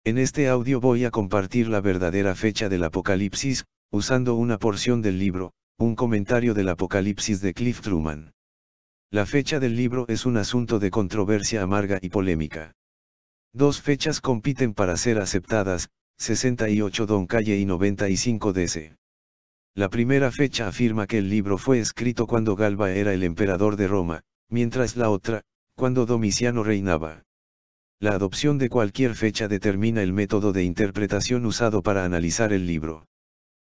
En este audio voy a compartir la verdadera fecha del Apocalipsis, usando una porción del libro, Un comentario del Apocalipsis de Cliff Truman. La fecha del libro es un asunto de controversia amarga y polémica. Dos fechas compiten para ser aceptadas, 68 Don Calle y 95 DC. La primera fecha afirma que el libro fue escrito cuando Galba era el emperador de Roma, mientras la otra, cuando Domiciano reinaba. La adopción de cualquier fecha determina el método de interpretación usado para analizar el libro.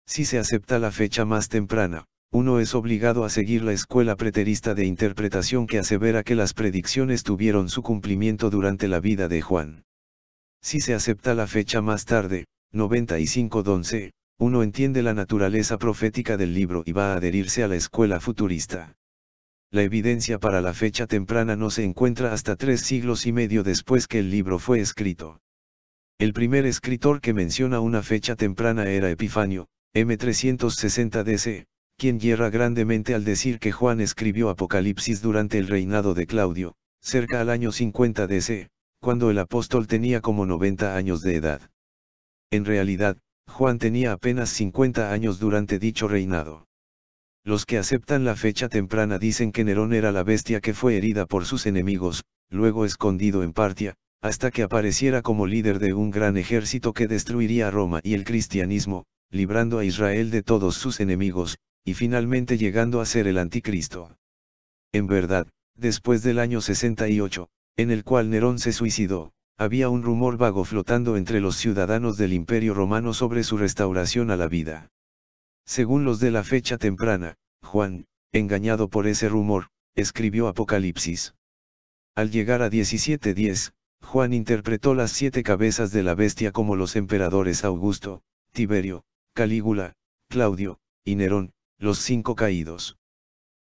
Si se acepta la fecha más temprana, uno es obligado a seguir la escuela preterista de interpretación que asevera que las predicciones tuvieron su cumplimiento durante la vida de Juan. Si se acepta la fecha más tarde, 95 Donce, uno entiende la naturaleza profética del libro y va a adherirse a la escuela futurista. La evidencia para la fecha temprana no se encuentra hasta 3 siglos y medio después que el libro fue escrito. El primer escritor que menciona una fecha temprana era Epifanio, M360 DC, quien yerra grandemente al decir que Juan escribió Apocalipsis durante el reinado de Claudio, cerca al año 50 DC, cuando el apóstol tenía como 90 años de edad. En realidad, Juan tenía apenas 50 años durante dicho reinado. Los que aceptan la fecha temprana dicen que Nerón era la bestia que fue herida por sus enemigos, luego escondido en Partia, hasta que apareciera como líder de un gran ejército que destruiría a Roma y el cristianismo, librando a Israel de todos sus enemigos, y finalmente llegando a ser el anticristo. En verdad, después del año 68, en el cual Nerón se suicidó, había un rumor vago flotando entre los ciudadanos del Imperio Romano sobre su restauración a la vida. Según los de la fecha temprana, Juan, engañado por ese rumor, escribió Apocalipsis. Al llegar a 17:10, Juan interpretó las 7 cabezas de la bestia como los emperadores Augusto, Tiberio, Calígula, Claudio, y Nerón, los 5 caídos.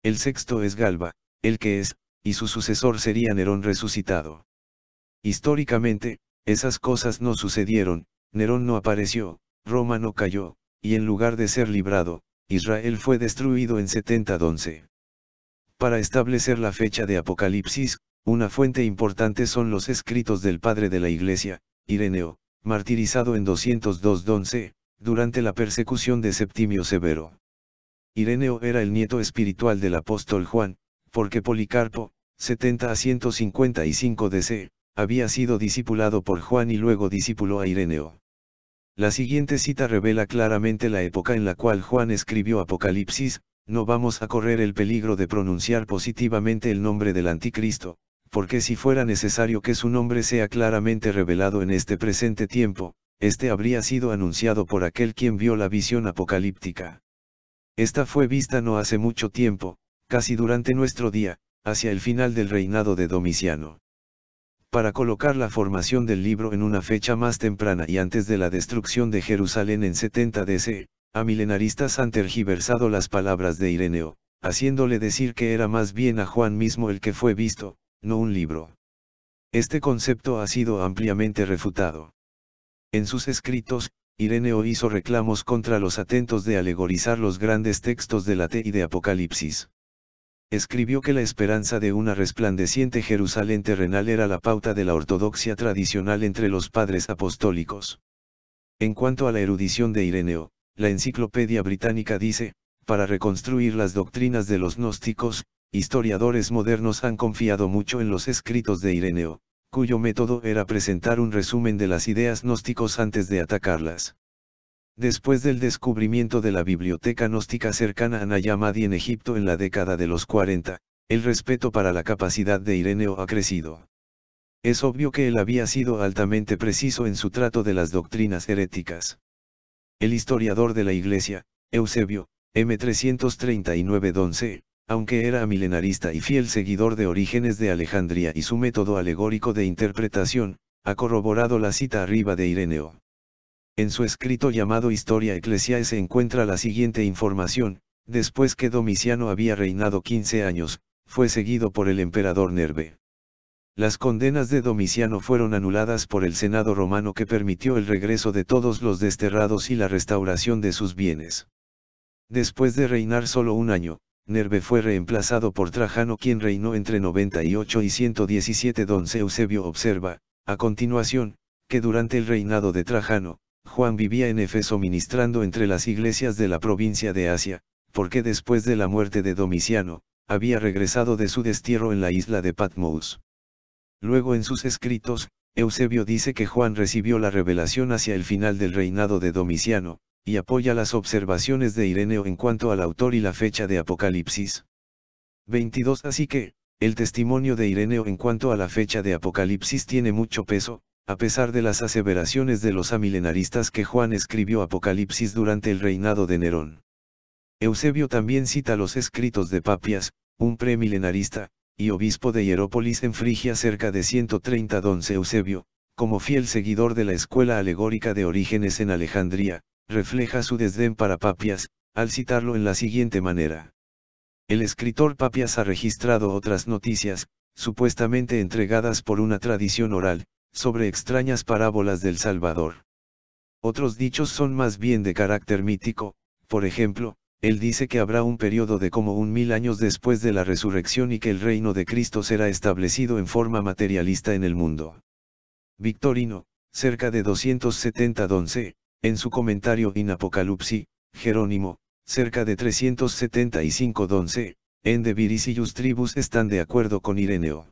El sexto es Galba, el que es, y su sucesor sería Nerón resucitado. Históricamente, esas cosas no sucedieron, Nerón no apareció, Roma no cayó, y en lugar de ser librado, Israel fue destruido en 70 Donce. Para establecer la fecha de Apocalipsis, una fuente importante son los escritos del padre de la Iglesia, Ireneo, martirizado en 202 Donce, durante la persecución de Septimio Severo. Ireneo era el nieto espiritual del apóstol Juan, porque Policarpo, 70 a 155 DC, había sido discipulado por Juan y luego discipuló a Ireneo. La siguiente cita revela claramente la época en la cual Juan escribió Apocalipsis. No vamos a correr el peligro de pronunciar positivamente el nombre del anticristo, porque si fuera necesario que su nombre sea claramente revelado en este presente tiempo, este habría sido anunciado por aquel quien vio la visión apocalíptica. Esta fue vista no hace mucho tiempo, casi durante nuestro día, hacia el final del reinado de Domiciano. Para colocar la formación del libro en una fecha más temprana y antes de la destrucción de Jerusalén en 70 DC, amilenaristas han tergiversado las palabras de Ireneo, haciéndole decir que era más bien a Juan mismo el que fue visto, no un libro. Este concepto ha sido ampliamente refutado. En sus escritos, Ireneo hizo reclamos contra los atentos de alegorizar los grandes textos de la T y de Apocalipsis. Escribió que la esperanza de una resplandeciente Jerusalén terrenal era la pauta de la ortodoxia tradicional entre los padres apostólicos. En cuanto a la erudición de Ireneo, la Enciclopedia Británica dice, para reconstruir las doctrinas de los gnósticos, historiadores modernos han confiado mucho en los escritos de Ireneo, cuyo método era presentar un resumen de las ideas gnósticos antes de atacarlas. Después del descubrimiento de la biblioteca gnóstica cercana a Nag Hammadi en Egipto en la década de los 40, el respeto para la capacidad de Ireneo ha crecido. Es obvio que él había sido altamente preciso en su trato de las doctrinas heréticas. El historiador de la Iglesia, Eusebio, M339 Donce, aunque era milenarista y fiel seguidor de Orígenes de Alejandría y su método alegórico de interpretación, ha corroborado la cita arriba de Ireneo. En su escrito llamado Historia Ecclesiae se encuentra la siguiente información: después que Domiciano había reinado 15 años, fue seguido por el emperador Nerve. Las condenas de Domiciano fueron anuladas por el Senado romano que permitió el regreso de todos los desterrados y la restauración de sus bienes. Después de reinar solo un año, Nerve fue reemplazado por Trajano, quien reinó entre 98 y 117. Don Eusebio observa, a continuación, que durante el reinado de Trajano, Juan vivía en Éfeso ministrando entre las iglesias de la provincia de Asia, porque después de la muerte de Domiciano, había regresado de su destierro en la isla de Patmos. Luego en sus escritos, Eusebio dice que Juan recibió la revelación hacia el final del reinado de Domiciano, y apoya las observaciones de Ireneo en cuanto al autor y la fecha de Apocalipsis. 22. Así que, el testimonio de Ireneo en cuanto a la fecha de Apocalipsis tiene mucho peso, a pesar de las aseveraciones de los amilenaristas que Juan escribió Apocalipsis durante el reinado de Nerón. Eusebio también cita los escritos de Papias, un premilenarista, y obispo de Hierópolis en Frigia cerca de 130. Don Eusebio, como fiel seguidor de la escuela alegórica de Orígenes en Alejandría, refleja su desdén para Papias, al citarlo en la siguiente manera. El escritor Papias ha registrado otras noticias, supuestamente entregadas por una tradición oral, sobre extrañas parábolas del Salvador. Otros dichos son más bien de carácter mítico, por ejemplo, él dice que habrá un periodo de como 1000 años después de la resurrección y que el reino de Cristo será establecido en forma materialista en el mundo. Victorino, cerca de 270. Don C., en su comentario In Apocalipsi, Jerónimo, cerca de 375. Don C., en De Viris Ius Tribus están de acuerdo con Ireneo.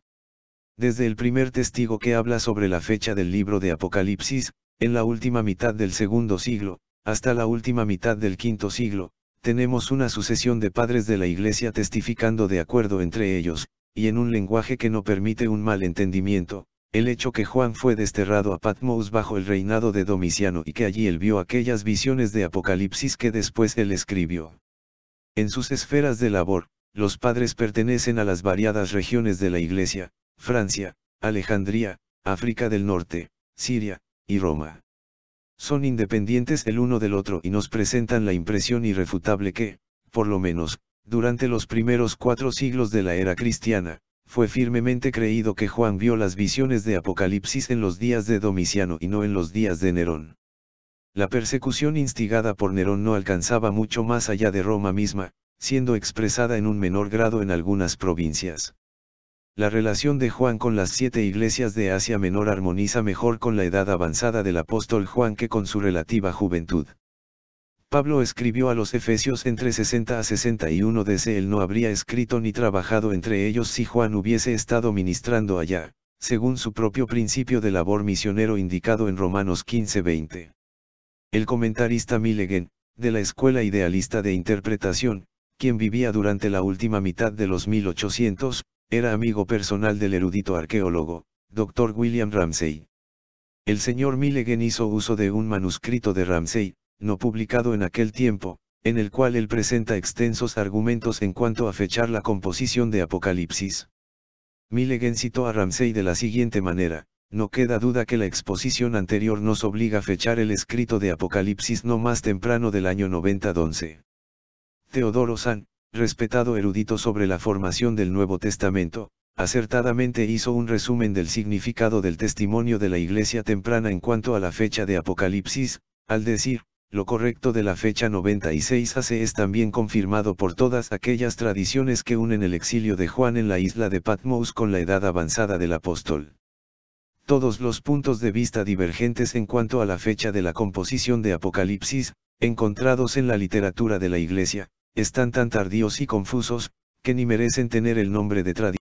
Desde el primer testigo que habla sobre la fecha del libro de Apocalipsis, en la última mitad del segundo siglo, hasta la última mitad del quinto siglo, tenemos una sucesión de padres de la Iglesia testificando de acuerdo entre ellos, y en un lenguaje que no permite un mal entendimiento, el hecho que Juan fue desterrado a Patmos bajo el reinado de Domiciano y que allí él vio aquellas visiones de Apocalipsis que después él escribió. En sus esferas de labor, los padres pertenecen a las variadas regiones de la Iglesia, Francia, Alejandría, África del Norte, Siria, y Roma. Son independientes el uno del otro y nos presentan la impresión irrefutable que, por lo menos, durante los primeros 4 siglos de la era cristiana, fue firmemente creído que Juan vio las visiones de Apocalipsis en los días de Domiciano y no en los días de Nerón. La persecución instigada por Nerón no alcanzaba mucho más allá de Roma misma, siendo expresada en un menor grado en algunas provincias. La relación de Juan con las 7 iglesias de Asia Menor armoniza mejor con la edad avanzada del apóstol Juan que con su relativa juventud. Pablo escribió a los Efesios entre 60 a 61 DC. Él no habría escrito ni trabajado entre ellos si Juan hubiese estado ministrando allá, según su propio principio de labor misionero indicado en Romanos 15:20. El comentarista Millegen, de la Escuela Idealista de Interpretación, quien vivía durante la última mitad de los 1800, era amigo personal del erudito arqueólogo, Dr. William Ramsay. El señor Millegen hizo uso de un manuscrito de Ramsay, no publicado en aquel tiempo, en el cual él presenta extensos argumentos en cuanto a fechar la composición de Apocalipsis. Millegen citó a Ramsay de la siguiente manera: no queda duda que la exposición anterior nos obliga a fechar el escrito de Apocalipsis no más temprano del año 90 11. Teodoro San, respetado erudito sobre la formación del Nuevo Testamento, acertadamente hizo un resumen del significado del testimonio de la Iglesia temprana en cuanto a la fecha de Apocalipsis, al decir, lo correcto de la fecha 96 AC es también confirmado por todas aquellas tradiciones que unen el exilio de Juan en la isla de Patmos con la edad avanzada del apóstol. Todos los puntos de vista divergentes en cuanto a la fecha de la composición de Apocalipsis, encontrados en la literatura de la Iglesia, están tan tardíos y confusos, que ni merecen tener el nombre de tradición.